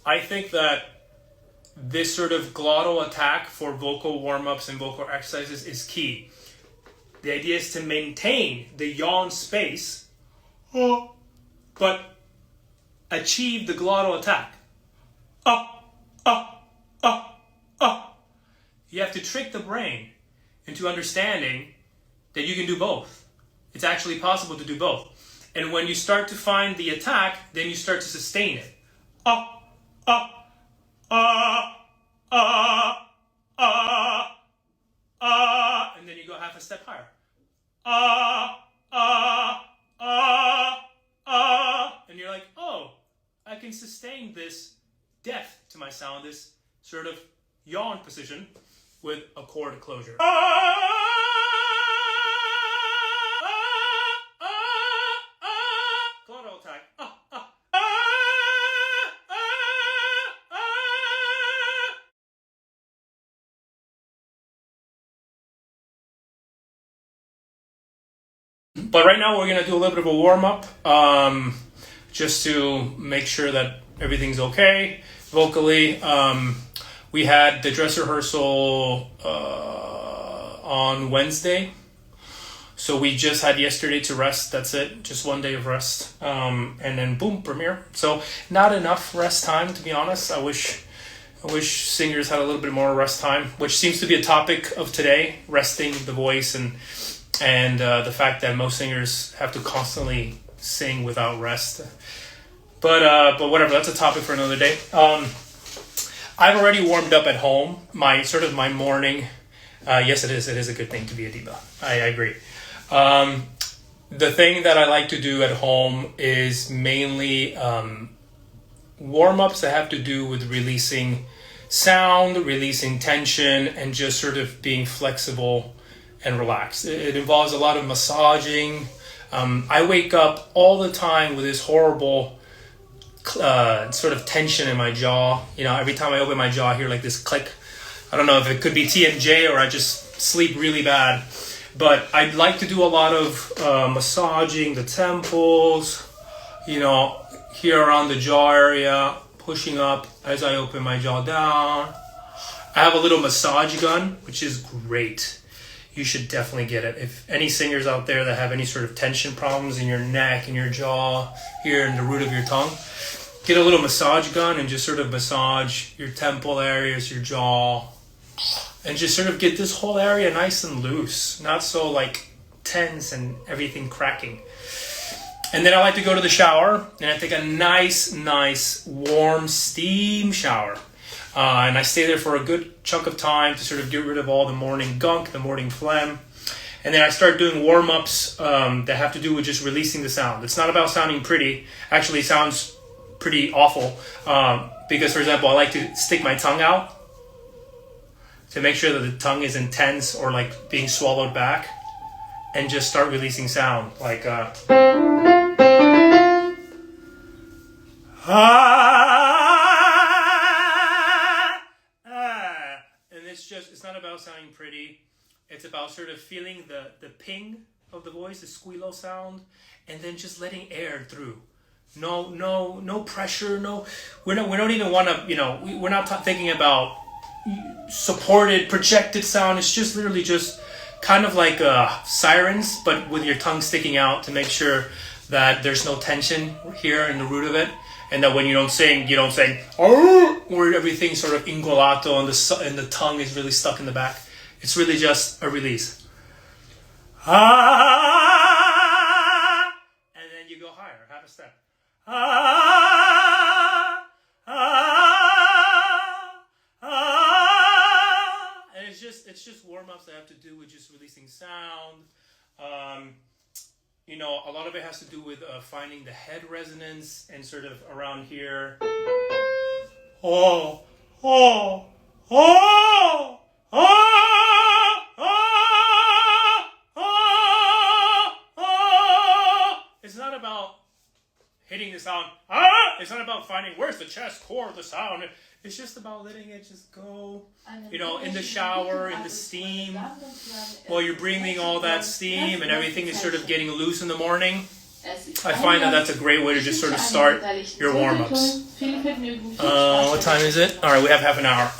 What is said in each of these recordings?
I think that this sort of glottal attack for vocal warm-ups and vocal exercises is key. The idea is to maintain the yawn space, but achieve the glottal attack. You have to trick the brain into understanding that you can do both. It's actually possible to do both. And when you start to find the attack, then you start to sustain it. And then you go half a step higher. And you're like, oh, I can sustain this depth to my sound, this sort of yawn position with a chord closure. Glottal attack. But right now we're going to do a little bit of a warm-up, just to make sure that everything's okay vocally. We had the dress rehearsal on Wednesday. So we just had yesterday to rest. That's it. Just one day of rest. And then boom, premiere. So not enough rest time, to be honest. I wish singers had a little bit more rest time, which seems to be a topic of today, resting the voice and the fact that most singers have to constantly sing without rest. But whatever, that's a topic for another day. I've already warmed up at home. My morning. Yes, it is. It is a good thing to be a diva. I agree. The thing that I like to do at home is mainly warm-ups that have to do with releasing sound, releasing tension, and just sort of being flexible and relaxed. It involves a lot of massaging. I wake up all the time with this horrible sort of tension in my jaw. You know, every time I open my jaw, I hear like this click. I don't know if it could be TMJ or I just sleep really bad. But I'd like to do a lot of massaging the temples, you know, here around the jaw area, pushing up as I open my jaw down. I have a little massage gun, which is great. You should definitely get it. If any singers out there that have any sort of tension problems in your neck, in your jaw, here in the root of your tongue, get a little massage gun and just sort of massage your temple areas, your jaw, and just sort of get this whole area nice and loose, not so like tense and everything cracking. And then I like to go to the shower and I take a nice warm steam shower. And I stay there for a good chunk of time to sort of get rid of all the morning gunk, the morning phlegm. And then I start doing warm-ups that have to do with just releasing the sound. It's not about sounding pretty. Actually, it sounds pretty awful. Because, for example, I like to stick my tongue out to make sure that the tongue isn't tense or like being swallowed back. And just start releasing sound. Like, it's not about sounding pretty. It's about sort of feeling the ping of the voice, the squealo sound, and then just letting air through. No pressure. No, we don't even want to. You know, we're not thinking about supported, projected sound. It's just literally just kind of like sirens, but with your tongue sticking out to make sure that there's no tension here in the root of it. And that when you don't sing, oh, where everything's sort of ingolato and the tongue is really stuck in the back. It's really just a release. And then you go higher, half a step. And it's just warm-ups that have to do with just releasing sound. You know, a lot of it has to do with finding the head resonance and sort of around here. It's not about hitting the sound. It's not about finding where's the chest core of the sound. It's just about letting it just go, you know, in the shower, in the steam, while you're breathing all that steam and everything is sort of getting loose in the morning. I find that that's a great way to just sort of start your warm-ups. What time is it? All right, we have half an hour.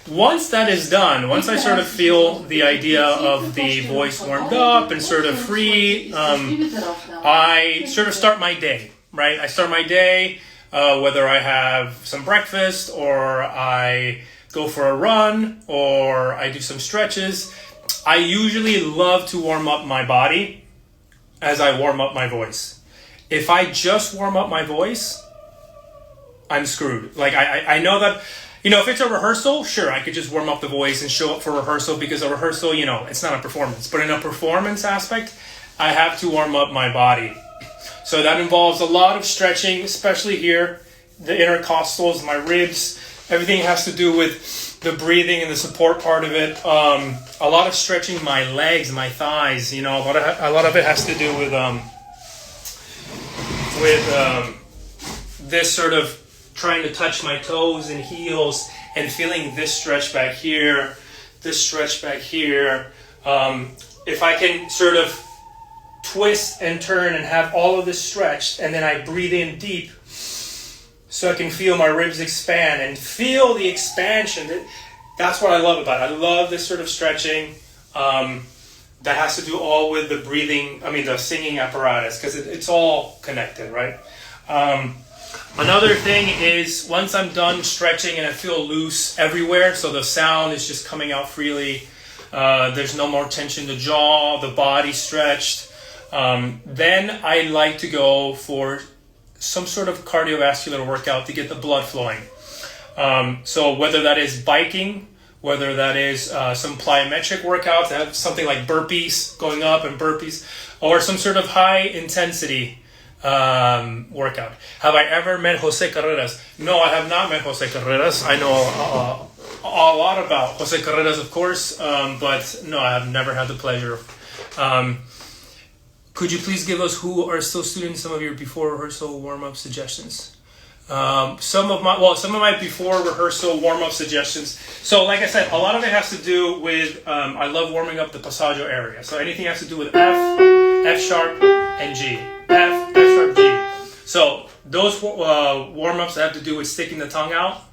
Once that is done, once I sort of feel the idea of the voice warmed up and sort of free, I sort of start my day, right? I start my day, whether I have some breakfast or I go for a run or I do some stretches. I usually love to warm up my body as I warm up my voice. If I just warm up my voice, I'm screwed. Like I know that, if it's a rehearsal, sure, I could just warm up the voice and show up for rehearsal because a rehearsal, it's not a performance. But in a performance aspect, I have to warm up my body. So that involves a lot of stretching, especially here, the intercostals, my ribs. Everything has to do with the breathing and the support part of it. A lot of stretching my legs, my thighs. A lot of it has to do with this sort of trying to touch my toes and heels and feeling this stretch back here, this stretch back here. If I can sort of twist and turn and have all of this stretched, and then I breathe in deep so I can feel my ribs expand and feel the expansion. That's what I love about it. I love this sort of stretching that has to do all with the breathing, the singing apparatus, because it's all connected, right? Another thing is once I'm done stretching and I feel loose everywhere, so the sound is just coming out freely, there's no more tension in the jaw, the body stretched, then I like to go for some sort of cardiovascular workout to get the blood flowing. So whether that is biking, whether that is some plyometric workouts, that have something like burpees, going up and burpees, or some sort of high intensity workout. Have I ever met Jose Carreras? No, I have not met Jose Carreras. I know a lot about Jose Carreras, of course, but no, I have never had the pleasure. Could you please give us, who are still students, some of your before rehearsal warm-up suggestions? Some of my before rehearsal warm-up suggestions. So like I said, a lot of it has to do with, I love warming up the passaggio area. So anything has to do with F sharp, and G. F sharp, G. So those warm-ups have to do with sticking the tongue out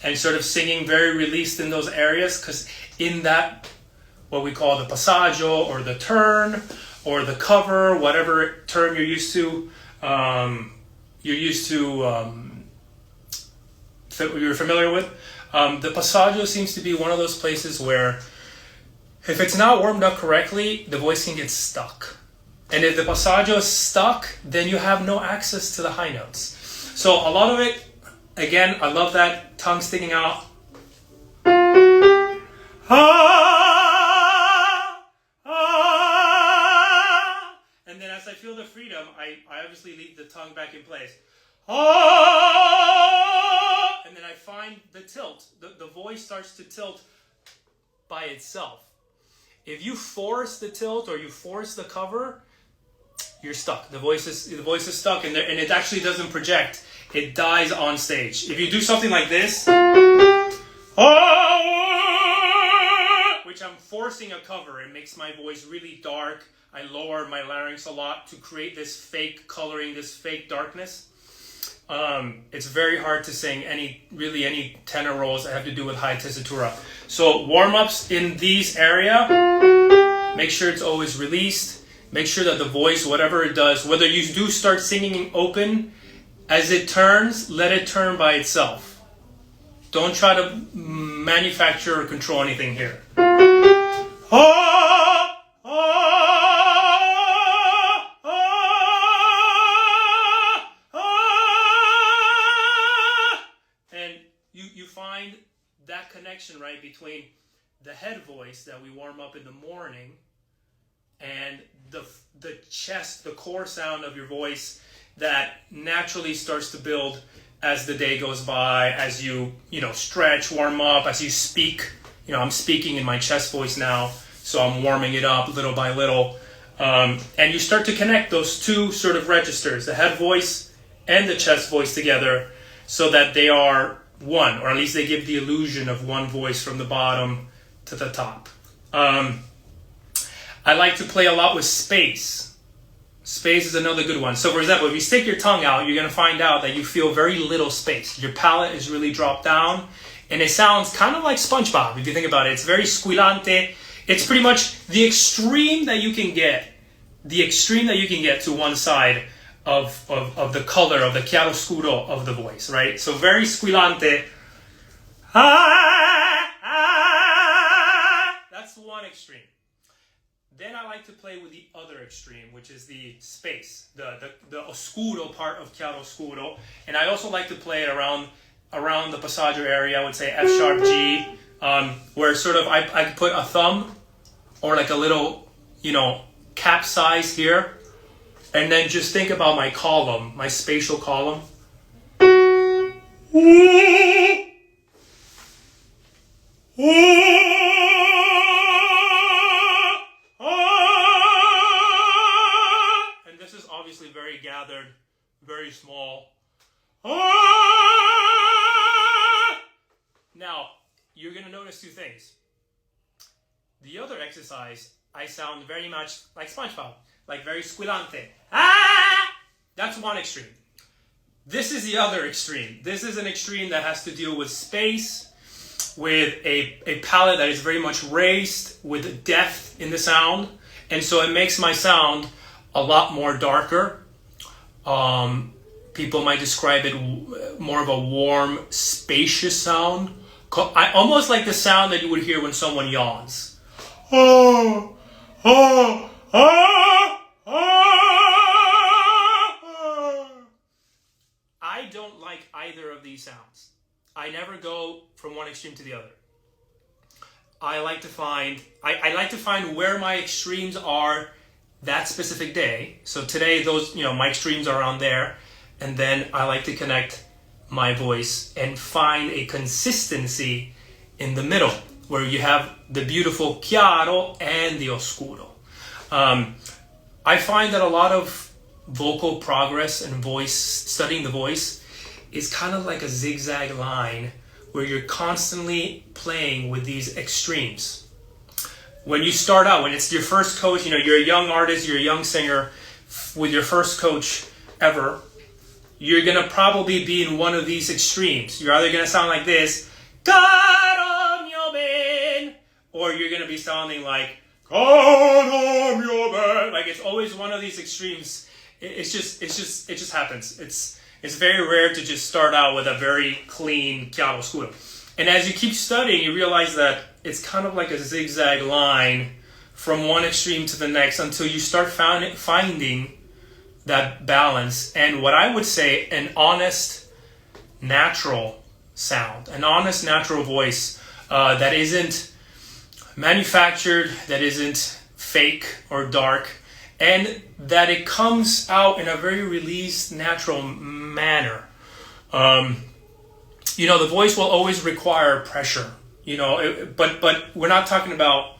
and sort of singing very released in those areas, because in that, what we call the passaggio or the turn or the cover, whatever term you're used to, you're familiar with. The passaggio seems to be one of those places where if it's not warmed up correctly, the voice can get stuck. And if the passaggio is stuck, then you have no access to the high notes. So a lot of it, again, I love that tongue sticking out. And then as I feel the freedom, I obviously leave the tongue back in place. And then I find the tilt. The voice starts to tilt by itself. If you force the tilt or you force the cover, you're stuck. The voice is stuck, and it actually doesn't project. It dies on stage. If you do something like this, which I'm forcing a cover, it makes my voice really dark. I lower my larynx a lot to create this fake coloring, this fake darkness. It's very hard to sing any tenor roles that have to do with high tessitura. So warm-ups in these area, make sure it's always released. Make sure that the voice, whatever it does, whether you do start singing open, as it turns, let it turn by itself. Don't try to manufacture or control anything here. And you find that connection, right, between the head voice that we warm up in the morning and the chest, the core sound of your voice that naturally starts to build as the day goes by, as you stretch, warm up, as you speak. I'm speaking in my chest voice now, so I'm warming it up little by little. And you start to connect those two sort of registers, the head voice and the chest voice together, so that they are one, or at least they give the illusion of one voice from the bottom to the top. I like to play a lot with space. Space is another good one. So for example, if you stick your tongue out, you're going to find out that you feel very little space. Your palate is really dropped down, and it sounds kind of like SpongeBob, if you think about it. It's very squillante. It's pretty much the extreme that you can get, to one side of the color, of the chiaroscuro of the voice, right? So very squillante. That's one extreme. Then I like to play with the other extreme, which is the space, the oscuro part of chiaroscuro. And I also like to play it around the passaggio area. I would say F sharp G, where sort of I could put a thumb or like a little, cap size here. And then just think about my column, my spatial column. And this is obviously very gathered, very small. Now, you're going to notice two things. The other exercise, I sound very much like SpongeBob, like very squillante. That's one extreme. This is the other extreme. This is an extreme that has to deal with space, with a palate that is very much raised, with depth in the sound. And so it makes my sound a lot more darker. People might describe it more of a warm, spacious sound. I almost like the sound that you would hear when someone yawns. I don't like either of these sounds. I never go from one extreme to the other. I like to find where my extremes are that specific day. So today, those, my extremes are around there. And then I like to connect my voice and find a consistency in the middle, where you have the beautiful chiaro and the oscuro. I find that a lot of vocal progress and studying the voice is kind of like a zigzag line where you're constantly playing with these extremes. When you start out, when it's your first coach, you're a young artist, you're a young singer, with your first coach ever, you're going to probably be in one of these extremes. You're either going to sound like this, or you're going to be sounding like, like it's always one of these extremes. It just happens. It's very rare to just start out with a very clean chiaroscuro. And as you keep studying, you realize that it's kind of like a zigzag line from one extreme to the next until you start finding that balance. And what I would say, an honest, natural sound, an honest, natural voice that isn't manufactured, that isn't fake or dark, and that it comes out in a very released, natural manner. The voice will always require pressure, but we're not talking about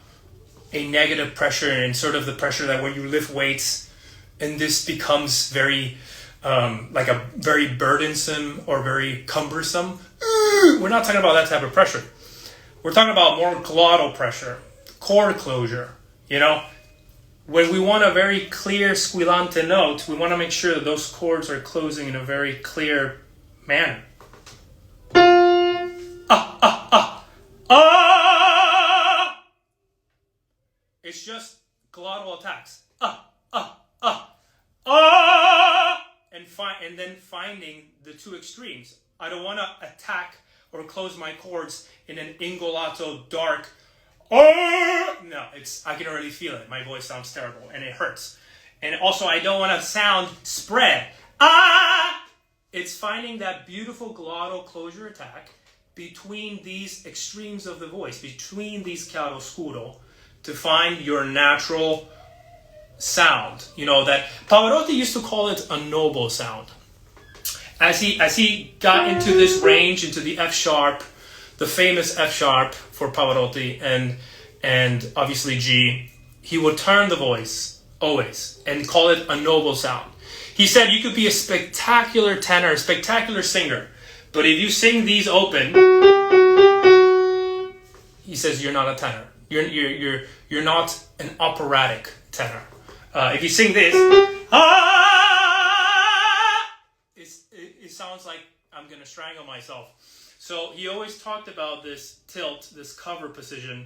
a negative pressure and sort of the pressure that when you lift weights and this becomes very, like a very burdensome or very cumbersome. We're not talking about that type of pressure. We're talking about more glottal pressure, chord closure, When we want a very clear squillante note, we want to make sure that those chords are closing in a very clear manner. It's just glottal attacks. And then finding the two extremes. I don't want to attack or close my chords in an ingolato dark. No, I can already feel it. My voice sounds terrible and it hurts. And also I don't want to sound spread. It's finding that beautiful glottal closure attack between these extremes of the voice, between these chiaroscuro, to find your natural sound. That Pavarotti used to call it a noble sound. As he got into this range, into the F sharp, the famous F sharp for Pavarotti, and obviously G, he would turn the voice always and call it a noble sound. He said you could be a spectacular tenor, a spectacular singer, but if you sing these open, he says you're not a tenor. You're not an operatic tenor. If you sing this, It sounds like I'm gonna strangle myself. So he always talked about this tilt, this cover position,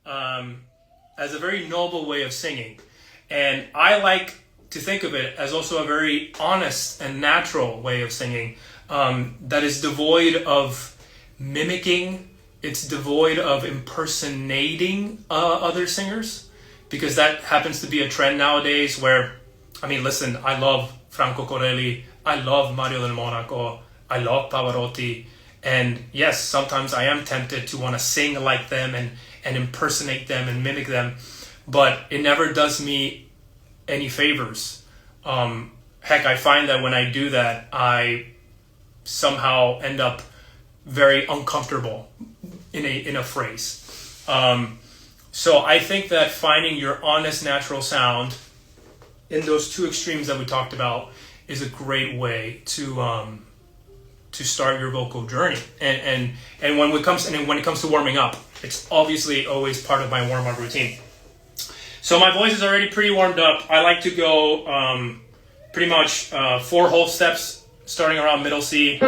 as a very noble way of singing. And I like to think of it as also a very honest and natural way of singing, that is devoid of mimicking. It's devoid of impersonating other singers, because that happens to be a trend nowadays where, I mean, listen, I love Franco Corelli, I love Mario del Monaco, I love Pavarotti, and yes, sometimes I am tempted to want to sing like them and impersonate them and mimic them, but it never does me any favors. Heck, I find that when I do that, I somehow end up very uncomfortable in a phrase. So I think that finding your honest, natural sound in those two extremes that we talked about is a great way to start your vocal journey. And when it comes to warming up, it's obviously always part of my warm-up routine. So my voice is already pretty warmed up. I like to go pretty much 4 whole steps, starting around middle C,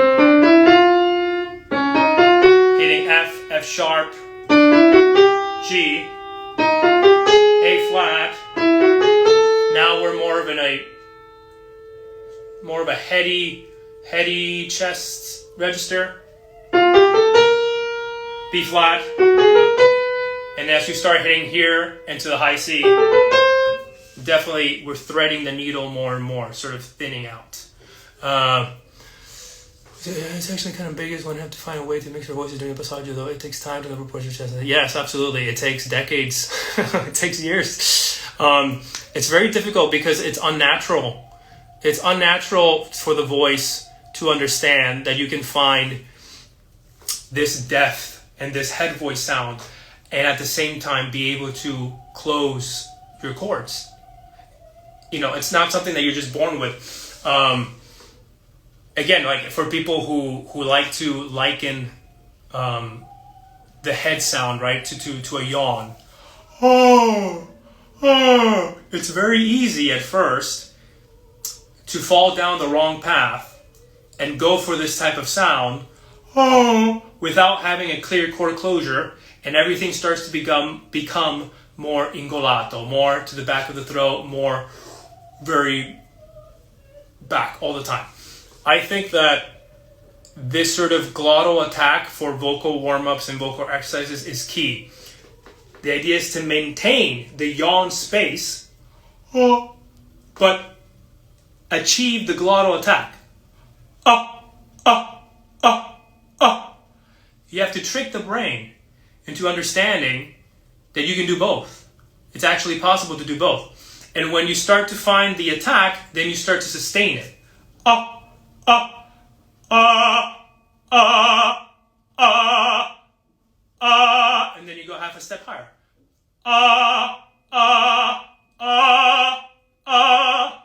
hitting F, F sharp, G, A flat. Now we're more of a heady chest register, B flat, and as you start hitting here into the high C, definitely we're threading the needle more and more, sort of thinning out. It's actually kind of big as one have to find a way to mix your voices during a passaggio, though it takes time to proportion your chest. Yes, absolutely. It takes decades. It takes years. It's very difficult because it's unnatural. It's unnatural for the voice to understand that you can find this depth and this head voice sound and at the same time be able to close your chords. You know, it's not something that you're just born with. Again, like for people who like to liken the head sound, right, to a yawn. It's very easy at first to fall down the wrong path and go for this type of sound without having a clear chord closure, and everything starts to become more ingolato, more to the back of the throat, more very back all the time. I think that this sort of glottal attack for vocal warm-ups and vocal exercises is key. The idea is to maintain the yawn space, but achieve the glottal attack. You have to trick the brain into understanding that you can do both. It's actually possible to do both. And when you start to find the attack, then you start to sustain it. And then you go half a step higher.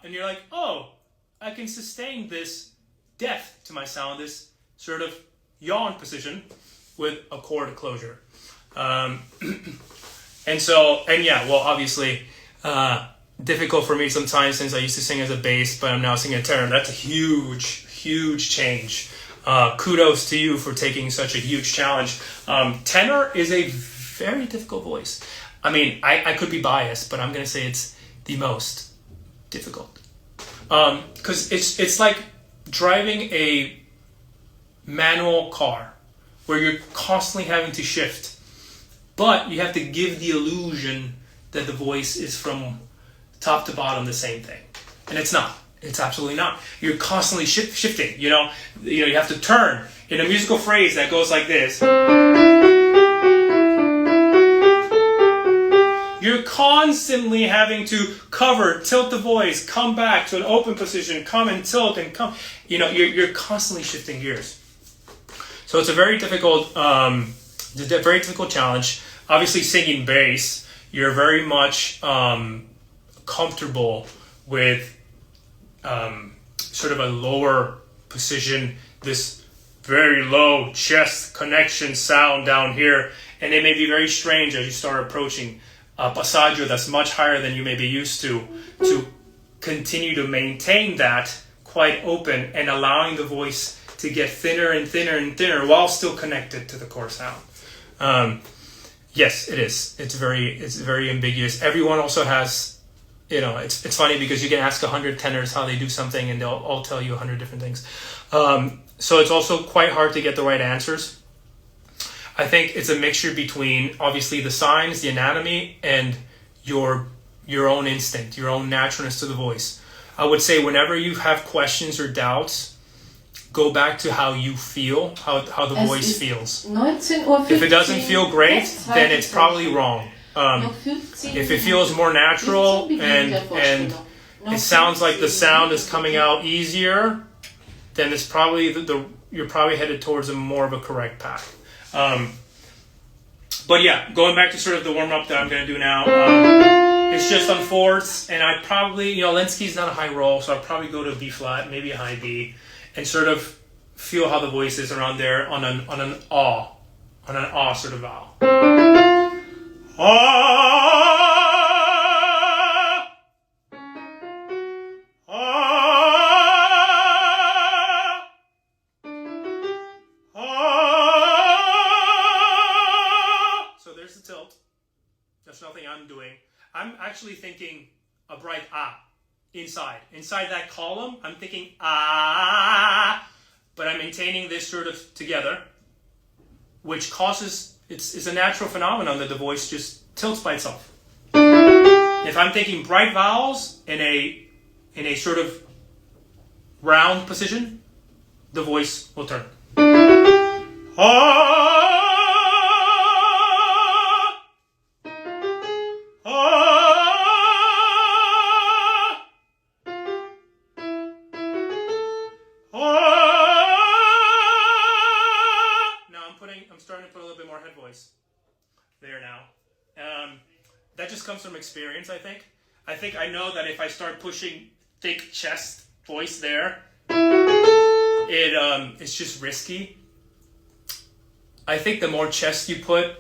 And you're like, oh, I can sustain this depth to my sound, this sort of yawn position with a chord closure. Obviously, difficult for me sometimes since I used to sing as a bass, but I'm now singing a tenor. That's a huge change. Kudos to you for taking such a huge challenge. Tenor is a very difficult voice. I mean, I could be biased, but I'm going to say it's the most difficult. Because it's like driving a manual car where you're constantly having to shift, but you have to give the illusion that the voice is from top to bottom the same thing. And it's not. It's absolutely not. You're constantly shifting, you know, you have to turn in a musical phrase that goes like this. You're constantly having to cover, tilt the voice, come back to an open position, come and tilt and come. You know, you're constantly shifting gears. So it's a very difficult challenge. Obviously, singing bass, you're very much comfortable with sort of a lower position, this very low chest connection sound down here, and it may be very strange as you start approaching a passaggio that's much higher than you may be used to continue to maintain that quite open and allowing the voice to get thinner and thinner and thinner while still connected to the core sound. Yes, it is. It's very ambiguous. Everyone also has, it's funny because you can ask 100 tenors how they do something and they'll all tell you 100 different things. So it's also quite hard to get the right answers. I think it's a mixture between obviously the signs, the anatomy, and your own instinct, your own naturalness to the voice. I would say whenever you have questions or doubts, go back to how you feel, how the voice feels. 19:15 Uhr. If it doesn't feel great, then it's probably wrong. If it feels more natural and it sounds like the sound is coming out easier, then it's probably you're probably headed towards more of a correct path. But yeah, going back to sort of the warm-up that I'm going to do now, it's just on fourths, and I probably, Lenski's not a high roll, so I'd probably go to B flat, maybe a high B, and sort of feel how the voice is around there on an ah sort of vowel. So there's the tilt. That's nothing I'm doing. I'm actually thinking a bright ah inside that column. I'm thinking ah, but I'm maintaining this sort of together, which causes it's a natural phenomenon that the voice just tilts by itself. If I'm thinking bright vowels in a sort of round position, the voice will turn. That just comes from experience, I think. I know that if I start pushing thick chest voice there, it's just risky. I think the more chest you put,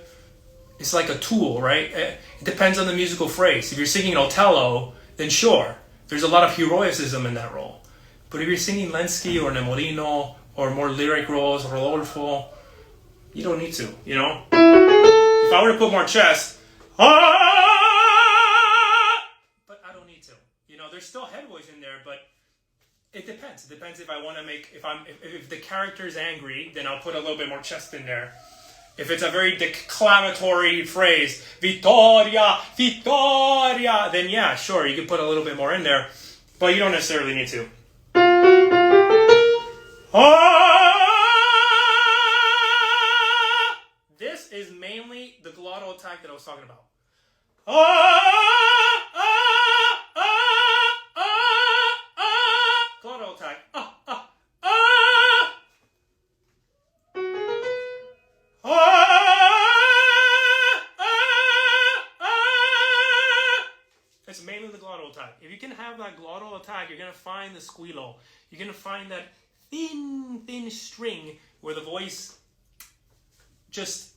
it's like a tool, right? It depends on the musical phrase. If you're singing Otello, then sure, there's a lot of heroicism in that role. But if you're singing Lenski or Nemorino or more lyric roles, Rodolfo, you don't need to, If I were to put more chest, but I don't need to. There's still head voice in there, but it depends. It depends if I want to if the character is angry, then I'll put a little bit more chest in there. If it's a very declamatory phrase, Vittoria, Vittoria, then yeah, sure, you can put a little bit more in there, but you don't necessarily need to. This is mainly the glottal attack that I was talking about. Glottal attack. It's mainly the glottal attack. If you can have that glottal attack, you're going to find the squealo. You're going to find that thin string where the voice just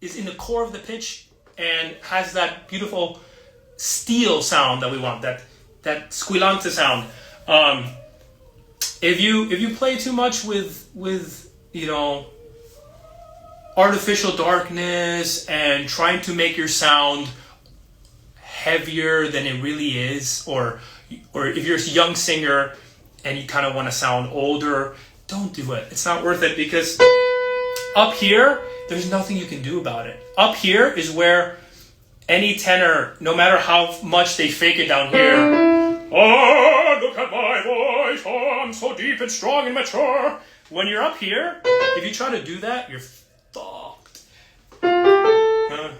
is in the core of the pitch and has that beautiful steel sound that we want, that squillante sound. If you play too much with artificial darkness and trying to make your sound heavier than it really is, or if you're a young singer and you kind of want to sound older, don't do it. It's not worth it, because up here, there's nothing you can do about it. Up here is where any tenor, no matter how much they fake it down here, oh, look at my voice, oh, I'm so deep and strong and mature. When you're up here, if you try to do that, you're fucked. I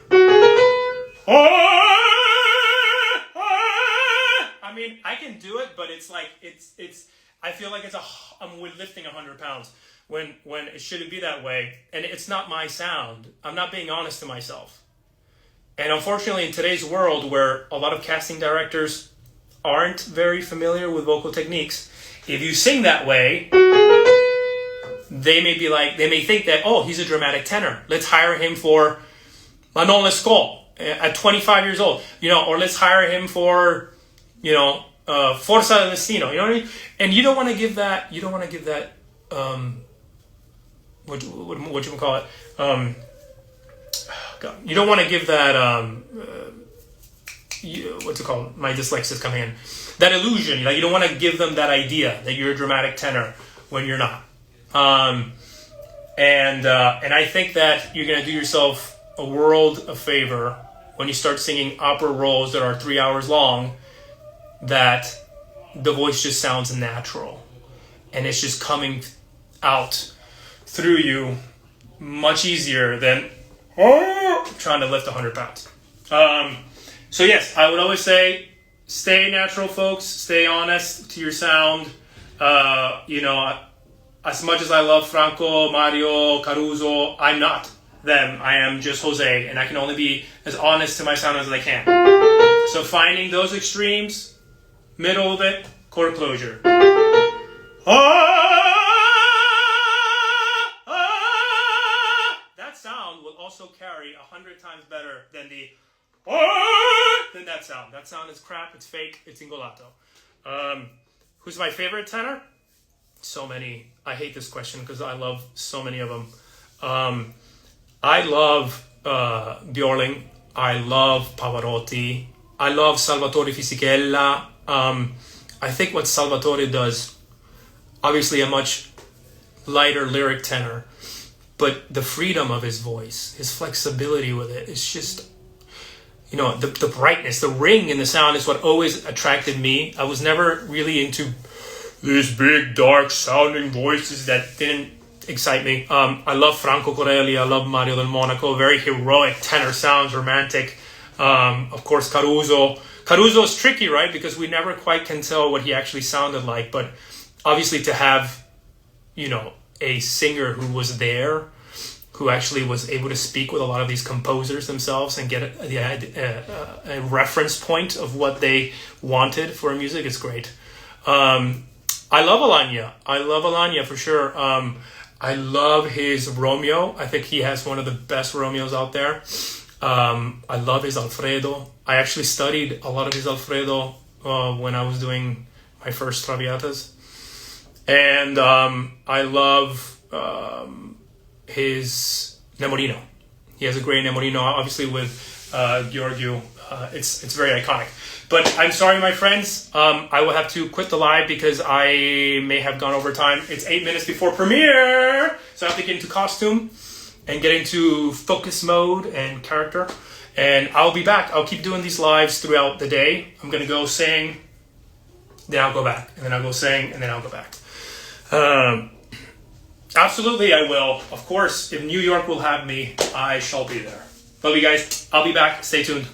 mean, I can do it, but it's like, I feel like I'm lifting 100 pounds. When it shouldn't be that way, and it's not my sound. I'm not being honest to myself. And unfortunately, in today's world, where a lot of casting directors aren't very familiar with vocal techniques, if you sing that way, they may think that, oh, he's a dramatic tenor. Let's hire him for Manon Lescaut at 25 years old, or let's hire him for, forza del destino. You know what I mean? And you don't want to give that. What you call it? God, you don't want to give that. What's it called? My dyslexia is coming in. That illusion. Like, you don't want to give them that idea that you're a dramatic tenor when you're not. And I think that you're gonna do yourself a world of favor when you start singing opera roles that are 3 hours long. That the voice just sounds natural, and it's just coming out through you much easier than trying to lift 100 pounds. So yes, I would always say, stay natural, folks. Stay honest to your sound. As much as I love Franco, Mario, Caruso, I'm not them. I am just Jose, and I can only be as honest to my sound as I can. So finding those extremes, middle of it, chord closure. That sound will also carry 100 times better than that sound. That sound is crap, it's fake, it's ingolato. Who's my favorite tenor? So many. I hate this question because I love so many of them. I love Björling. I love Pavarotti. I love Salvatore Fisichella. I think what Salvatore does, obviously a much lighter lyric tenor, but the freedom of his voice, his flexibility with it, is just, the brightness, the ring in the sound is what always attracted me. I was never really into these big, dark sounding voices that didn't excite me. I love Franco Corelli. I love Mario del Monaco. Very heroic tenor sounds, romantic. Of course, Caruso. Caruso is tricky, right? Because we never quite can tell what he actually sounded like. But obviously to have, a singer who was there, who actually was able to speak with a lot of these composers themselves and get a reference point of what they wanted for music, is great. I love Alagna. I love Alagna for sure. I love his Romeo. I think he has one of the best Romeos out there. I love his Alfredo. I actually studied a lot of his Alfredo when I was doing my first Traviatas. And I love his Nemorino. He has a great Nemorino, obviously with Giorgio. It's very iconic. But I'm sorry, my friends. I will have to quit the live because I may have gone over time. It's 8 minutes before premiere, so I have to get into costume and get into focus mode and character. And I'll be back. I'll keep doing these lives throughout the day. I'm going to go sing, then I'll go back. And then I'll go sing, and then I'll go back. Absolutely, I will. Of course, if New York will have me, I shall be there. Love you guys. I'll be back. Stay tuned.